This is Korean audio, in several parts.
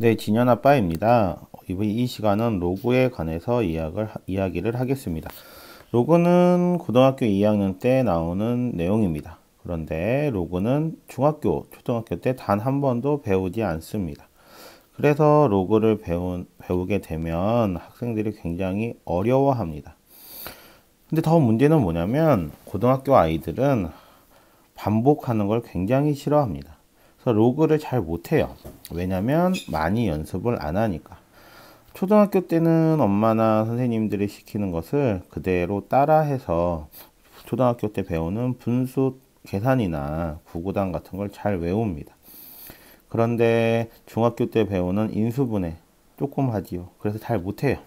네, 진현 아빠입니다. 이번 이 시간은 로그에 관해서 이야기를 하겠습니다. 로그는 고등학교 2학년 때 나오는 내용입니다. 그런데 로그는 중학교, 초등학교 때 단 한 번도 배우지 않습니다. 그래서 로그를 배우게 되면 학생들이 굉장히 어려워합니다. 근데 더 문제는 뭐냐면 고등학교 아이들은 반복하는 걸 굉장히 싫어합니다. 그래서 로그를 잘 못해요. 왜냐면 많이 연습을 안 하니까. 초등학교 때는 엄마나 선생님들이 시키는 것을 그대로 따라해서 초등학교 때 배우는 분수 계산이나 구구단 같은 걸 잘 외웁니다. 그런데 중학교 때 배우는 인수분해 조금 하지요. 그래서 잘 못해요.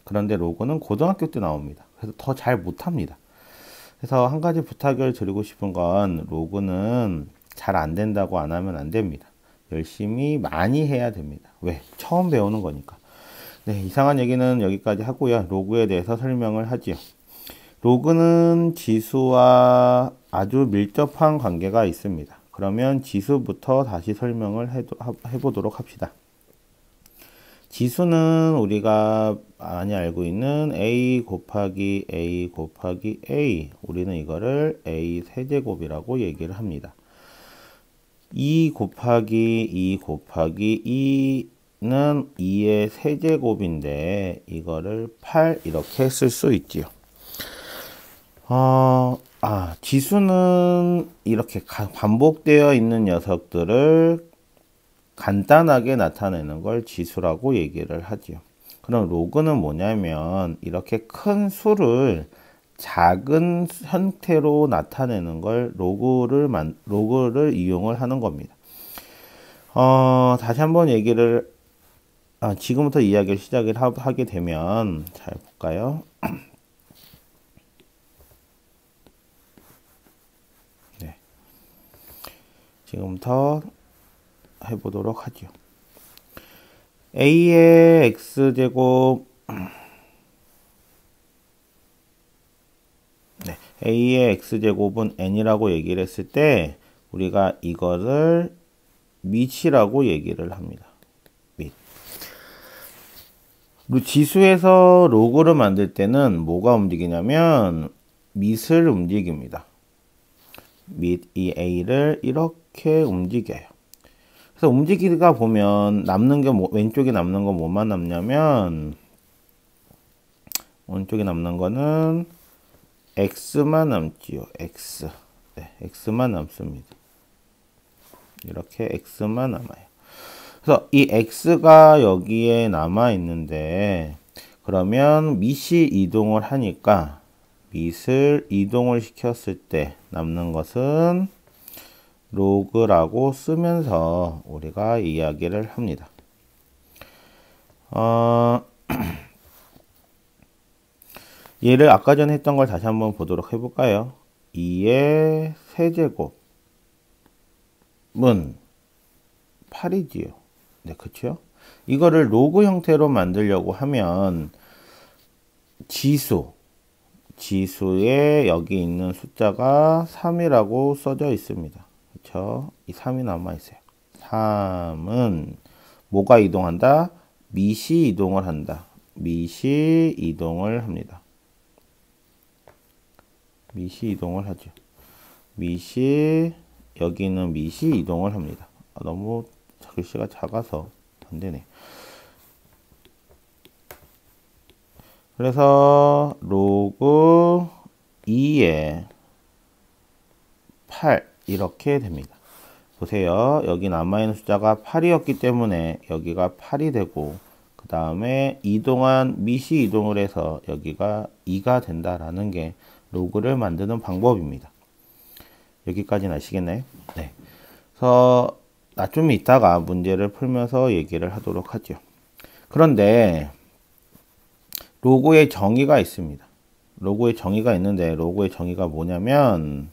그런데 로그는 고등학교 때 나옵니다. 그래서 더 잘 못합니다. 그래서 한 가지 부탁을 드리고 싶은 건 로그는 잘 안 된다고 안 하면 안 됩니다. 열심히 많이 해야 됩니다. 왜? 처음 배우는 거니까. 네, 이상한 얘기는 여기까지 하고요. 로그에 대해서 설명을 하지요. 로그는 지수와 아주 밀접한 관계가 있습니다. 그러면 지수부터 다시 설명을 해보도록 합시다. 지수는 우리가 많이 알고 있는 a 곱하기 a 곱하기 a, 우리는 이거를 a 세제곱이라고 얘기를 합니다. 2 곱하기 2 곱하기 2는 2의 세제곱인데 이거를 8 이렇게 쓸 수 있지요. 지수는 이렇게 반복되어 있는 녀석들을 간단하게 나타내는 걸 지수라고 얘기를 하지요. 그럼 로그는 뭐냐면 이렇게 큰 수를 작은 형태로 나타내는 걸 로그를 이용을 하는 겁니다. 다시 한번 지금부터 이야기를 시작을 하게 되면 잘 볼까요? 네. 지금부터 해보도록 하죠. a의 x제곱, 네, a의 x제곱은 n이라고 얘기를 했을 때 우리가 이거를 밑이라고 얘기를 합니다. 밑. 지수에서 로그를 만들 때는 뭐가 움직이냐면 밑을 움직입니다. 밑 이 a를 이렇게 움직여요. 그래서 움직이다 보면 남는 게 왼쪽에 남는 건 뭐만 남냐면 오른쪽에 남는 거는 x만 남지요. x. 네, x만 남습니다. 이렇게 x만 남아요. 그래서 이 x가 여기에 남아 있는데 그러면 밑이 이동을 하니까 밑을 이동을 시켰을 때 남는 것은 로그라고 쓰면서 우리가 이야기를 합니다. 얘를 아까 전에 했던 걸 다시 한번 보도록 해볼까요? 2의 세제곱은 8이지요. 네, 그쵸? 이거를 로그 형태로 만들려고 하면 지수에 여기 있는 숫자가 3이라고 써져 있습니다. 그쵸? 이 3이 남아있어요. 3은 뭐가 이동한다? 밑이 이동을 한다. 밑이 이동을 합니다. 밑이 이동을 하죠. 여기 있는 밑이 이동을 합니다. 너무 글씨가 작아서 안 되네. 그래서 로그 2에 8 이렇게 됩니다. 보세요. 여기 남아있는 숫자가 8이었기 때문에 여기가 8이 되고 그 다음에 밑이 이동을 해서 여기가 2가 된다라는 게 로그를 만드는 방법입니다. 여기까지는 아시겠나요? 네. 그래서 좀 이따가 문제를 풀면서 얘기를 하도록 하죠. 그런데 로그의 정의가 있습니다. 로그의 정의가 있는데 로그의 정의가 뭐냐면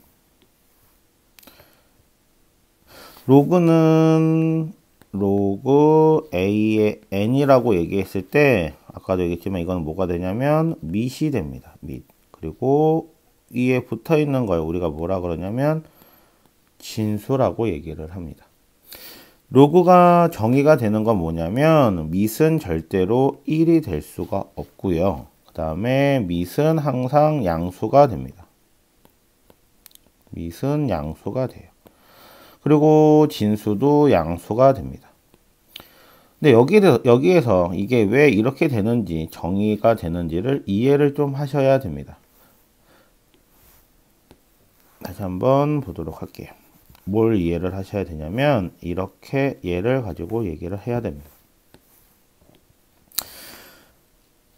로그는 로그 a의 n이라고 얘기했을 때 아까도 얘기했지만 이건 뭐가 되냐면 밑이 됩니다. 밑. 그리고 위에 붙어 있는 걸 우리가 뭐라 그러냐면 진수라고 얘기를 합니다. 로그가 정의가 되는 건 뭐냐면 밑은 절대로 1이 될 수가 없고요. 그 다음에 밑은 항상 양수가 됩니다. 밑은 양수가 돼요. 그리고 진수도 양수가 됩니다. 근데 여기에서 이게 왜 이렇게 되는지, 정의가 되는지를 이해를 좀 하셔야 됩니다. 다시 한번 보도록 할게요. 뭘 이해를 하셔야 되냐면 이렇게 얘를 가지고 얘기를 해야 됩니다.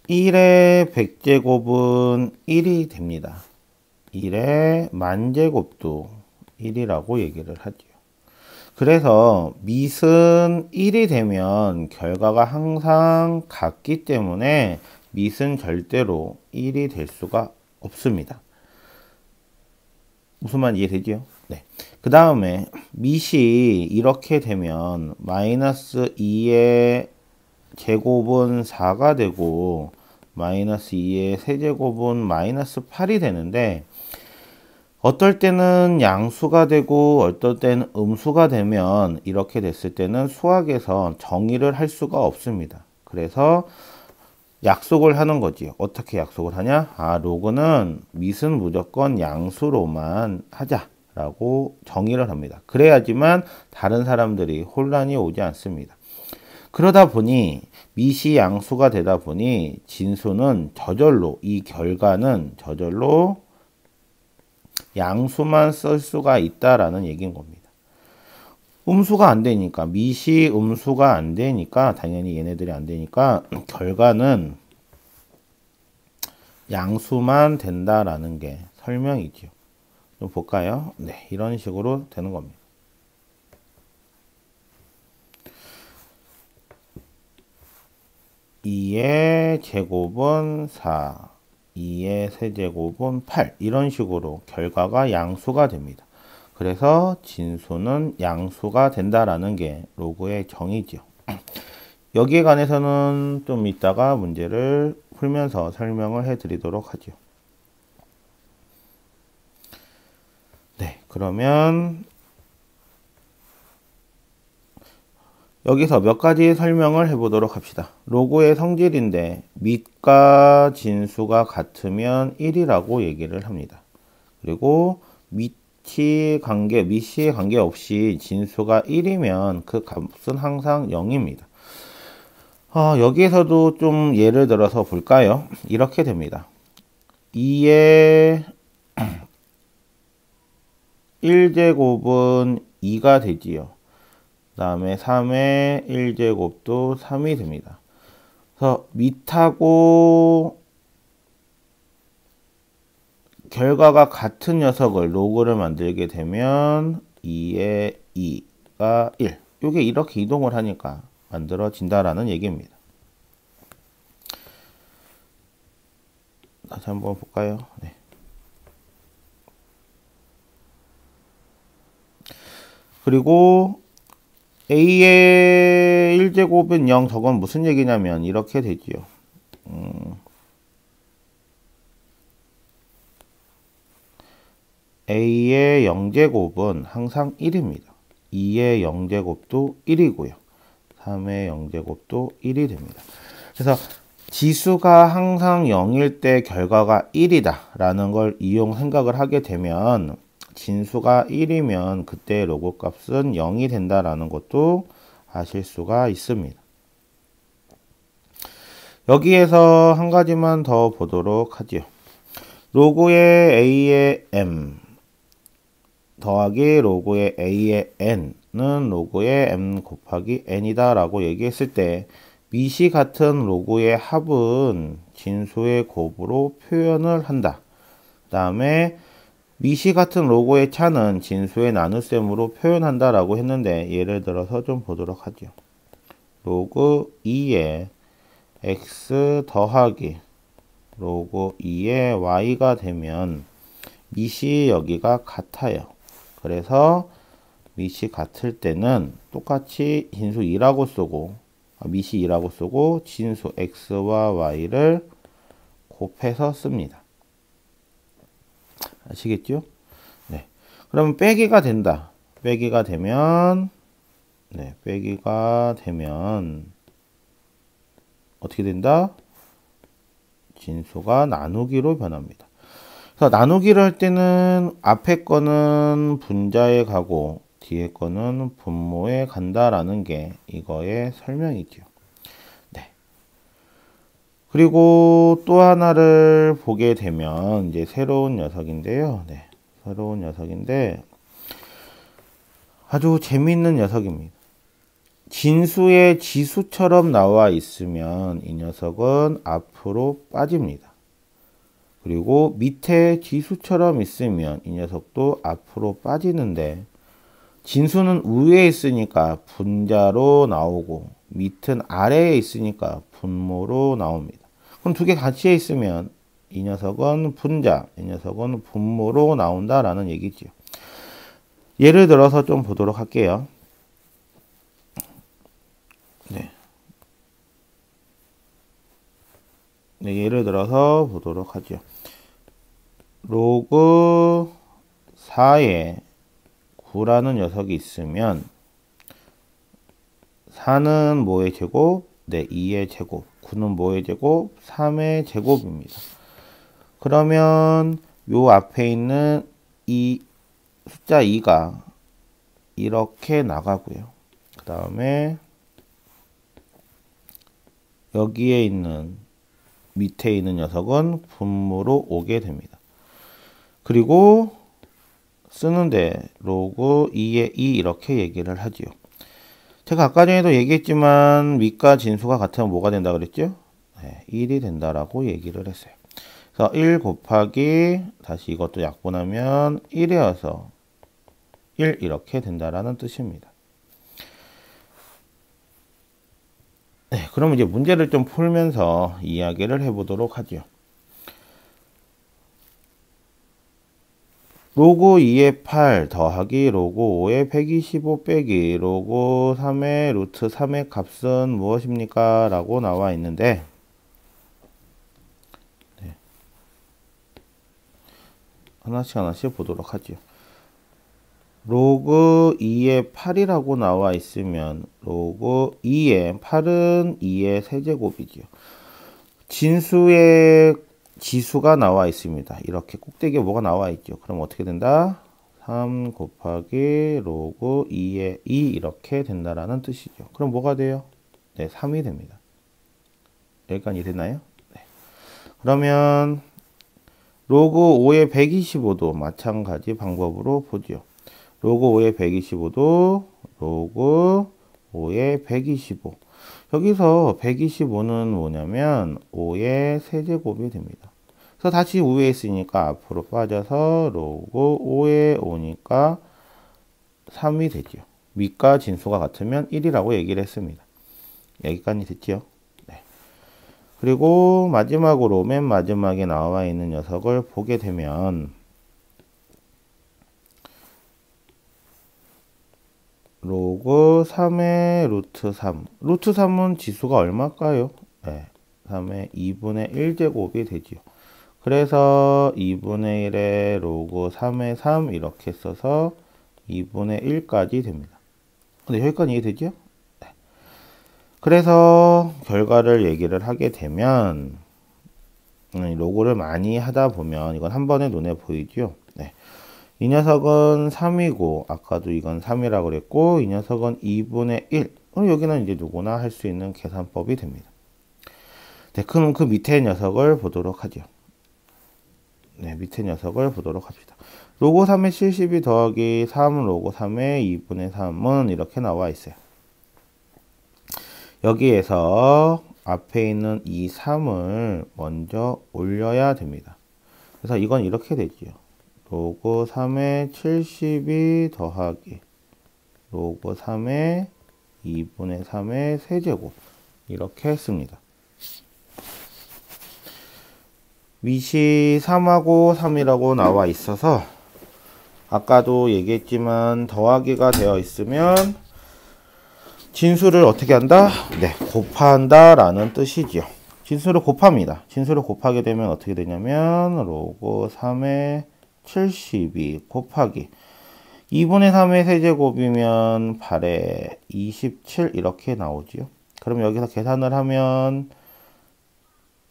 1의 100제곱은 1이 됩니다. 1의 만제곱도 1이라고 얘기를 하죠. 그래서 밑은 1이 되면 결과가 항상 같기 때문에 밑은 절대로 1이 될 수가 없습니다. 무슨 말 이해되죠? 네. 그 다음에 밑이 이렇게 되면 마이너스 2의 제곱은 4가 되고 마이너스 2의 세제곱은 마이너스 8이 되는데 어떨 때는 양수가 되고 어떨 때는 음수가 되면 이렇게 됐을 때는 수학에서 정의를 할 수가 없습니다. 그래서 약속을 하는 거지. 어떻게 약속을 하냐? 로그는 밑은 무조건 양수로만 하자라고 정의를 합니다. 그래야지만 다른 사람들이 혼란이 오지 않습니다. 그러다 보니 밑이 양수가 되다 보니 진수는 저절로, 이 결과는 저절로 양수만 쓸 수가 있다라는 얘기인 겁니다. 음수가 안 되니까, 밑이 음수가 안 되니까, 당연히 얘네들이 안 되니까 결과는 양수만 된다라는 게 설명이죠. 좀 볼까요? 네, 이런 식으로 되는 겁니다. (2의 제곱은 4) 2의 세제곱은 8 이런 식으로 결과가 양수가 됩니다. 그래서 진수는 양수가 된다라는 게 로그의 정의죠. 여기에 관해서는 좀 이따가 문제를 풀면서 설명을 해 드리도록 하죠. 네, 그러면 여기서 몇 가지 설명을 해보도록 합시다. 로그의 성질인데 밑과 진수가 같으면 1이라고 얘기를 합니다. 그리고 밑이 관계없이 진수가 1이면 그 값은 항상 0입니다. 여기에서도 좀 예를 들어서 볼까요? 이렇게 됩니다. 2의 1제곱은 2가 되지요. 그 다음에 3의 1제곱도 3이 됩니다. 그래서 밑하고 결과가 같은 녀석을 로그를 만들게 되면 2의 2가 1. 이게 이렇게 이동을 하니까 만들어진다라는 얘기입니다. 다시 한번 볼까요? 네. 그리고 a의 1제곱은 0, 저건 무슨 얘기냐면 이렇게 되지요. a의 0제곱은 항상 1입니다. 2의 0제곱도 1이고요. 3의 0제곱도 1이 됩니다. 그래서 지수가 항상 0일 때 결과가 1이다 라는 걸 생각을 하게 되면 진수가 1이면 그때 로그 값은 0이 된다라는 것도 아실 수가 있습니다. 여기에서 한 가지만 더 보도록 하지요. 로그의 a의 m 더하기 로그의 a의 n은 로그의 m 곱하기 n이다 라고 얘기했을 때 밑이 같은 로그의 합은 진수의 곱으로 표현을 한다. 그 다음에 밑이 같은 로그의 차는 진수의 나눗셈으로 표현한다 라고 했는데 예를 들어서 좀 보도록 하죠. 로그 2의 x 더하기 로그 2의 y가 되면 밑이 여기가 같아요. 그래서 밑이 같을 때는 똑같이 진수 2라고 쓰고 밑이 2라고 쓰고 진수 x와 y를 곱해서 씁니다. 아시겠죠? 네. 그러면 빼기가 된다. 빼기가 되면 네, 빼기가 되면 어떻게 된다? 진수가 나누기로 변합니다. 그래서 나누기를 할 때는 앞에 거는 분자에 가고 뒤에 거는 분모에 간다라는 게 이거의 설명이죠. 네. 그리고 또 하나를 보게 되면 이제 새로운 녀석인데요. 네. 새로운 녀석인데 아주 재미있는 녀석입니다. 진수의 지수처럼 나와 있으면 이 녀석은 앞으로 빠집니다. 그리고 밑에 지수처럼 있으면 이 녀석도 앞으로 빠지는데 진수는 위에 있으니까 분자로 나오고 밑은 아래에 있으니까 분모로 나옵니다. 그럼 두 개 같이 있으면 이 녀석은 분자, 이 녀석은 분모로 나온다라는 얘기죠. 예를 들어서 좀 보도록 할게요. 네. 네, 예를 들어서 보도록 하죠. 로그 4에 9라는 녀석이 있으면 4는 뭐의 제곱? 네, 2의 제곱. 9는 뭐의 제곱? 3의 제곱입니다. 그러면 요 앞에 있는 이 숫자 2가 이렇게 나가고요. 그 다음에 여기에 있는 밑에 있는 녀석은 분모로 오게 됩니다. 그리고 쓰는데 로그 2의 2 이렇게 얘기를 하지요. 제가 아까 전에도 얘기했지만 밑과 진수가 같으면 뭐가 된다 그랬죠? 네, 1이 된다라고 얘기를 했어요. 그래서 1 곱하기 다시 이것도 약분하면 1이어서 1 이렇게 된다라는 뜻입니다. 네, 그럼 이제 문제를 좀 풀면서 이야기를 해보도록 하죠. 로그 2의 8 더하기 로그 5의 125 빼기 로그 3의 루트 3의 값은 무엇입니까? 라고 나와 있는데 네. 하나씩 보도록 하죠. 로그 2의 8이라고 나와 있으면 로그 2의 8은 2의 세제곱이죠. 진수의 지수가 나와 있습니다. 이렇게 꼭대기에 뭐가 나와 있죠. 그럼 어떻게 된다? 3 곱하기 로그 2의 2 이렇게 된다라는 뜻이죠. 그럼 뭐가 돼요? 네, 3이 됩니다. 여기까지 이해됐나요? 네. 그러면 로그 5의 125도 마찬가지 방법으로 보죠. 로그 5의 125도 로그 5의 125. 여기서 125는 뭐냐면 5의 세제곱이 됩니다. 그래서 다시 위에 있으니까 앞으로 빠져서 로그 5에 오니까 3이 되죠. 밑과 진수가 같으면 1이라고 얘기를 했습니다. 여기까지 됐죠? 네. 그리고 마지막으로 맨 마지막에 나와 있는 녀석을 보게 되면 로그 3의 루트 3. 루트 3은 지수가 얼마일까요? 네. 3의 2분의 1제곱이 되지요. 그래서 2분의 1의 로그 3의 3 이렇게 써서 2분의 1까지 됩니다. 근데 여기까지 이해되죠? 네. 그래서 결과를 얘기를 하게 되면 로그를 많이 하다 보면 이건 한 번에 눈에 보이죠? 네. 이 녀석은 3이고 아까도 이건 3이라고 그랬고 이 녀석은 2분의 1. 여기는 이제 누구나 할 수 있는 계산법이 됩니다. 네, 그럼 그 밑에 녀석을 보도록 하죠. 네, 밑에 녀석을 보도록 합시다. 로그 3의 72 더하기 3 로그 3의 2분의 3은 이렇게 나와 있어요. 여기에서 앞에 있는 이 3을 먼저 올려야 됩니다. 그래서 이건 이렇게 되지요. 로그 3의 72 더하기 로그 3의 2분의 3의 세제곱 이렇게 했습니다. 밑이 3하고 3이라고 나와 있어서 아까도 얘기했지만 더하기가 되어 있으면 진수를 어떻게 한다? 네, 곱한다 라는 뜻이지요. 진수를 곱합니다. 진수를 곱하게 되면 어떻게 되냐면 로그 3의 72 곱하기 2분의 3의 세제곱이면 8에 27 이렇게 나오지요. 그럼 여기서 계산을 하면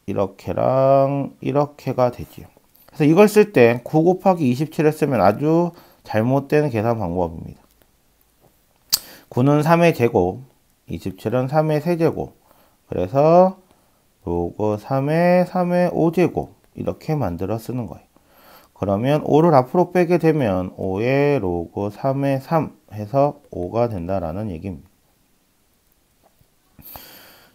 이렇게랑 이렇게가 되지요. 그래서 이걸 쓸 때 9 곱하기 27을 쓰면 아주 잘못된 계산 방법입니다. 9는 3의 제곱, 27은 3의 세제곱. 그래서 로그 3의 3의 5제곱 이렇게 만들어 쓰는 거예요. 그러면 5를 앞으로 빼게 되면 5의 로그 3의 3 해서 5가 된다라는 얘기입니다.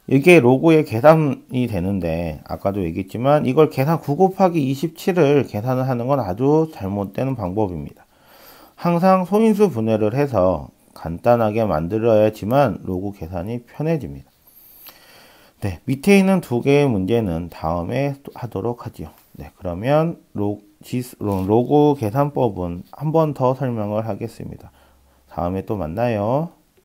이게 로그의 계산이 되는데 아까도 얘기했지만 이걸 계산 9 곱하기 27을 계산을 하는 건 아주 잘못된 방법입니다. 항상 소인수 분해를 해서 간단하게 만들어야지만 로그 계산이 편해집니다. 네, 밑에 있는 두 개의 문제는 다음에 하도록 하지요. 네, 그러면 로그 계산법은 한 번 더 설명을 하겠습니다. 다음에 또 만나요.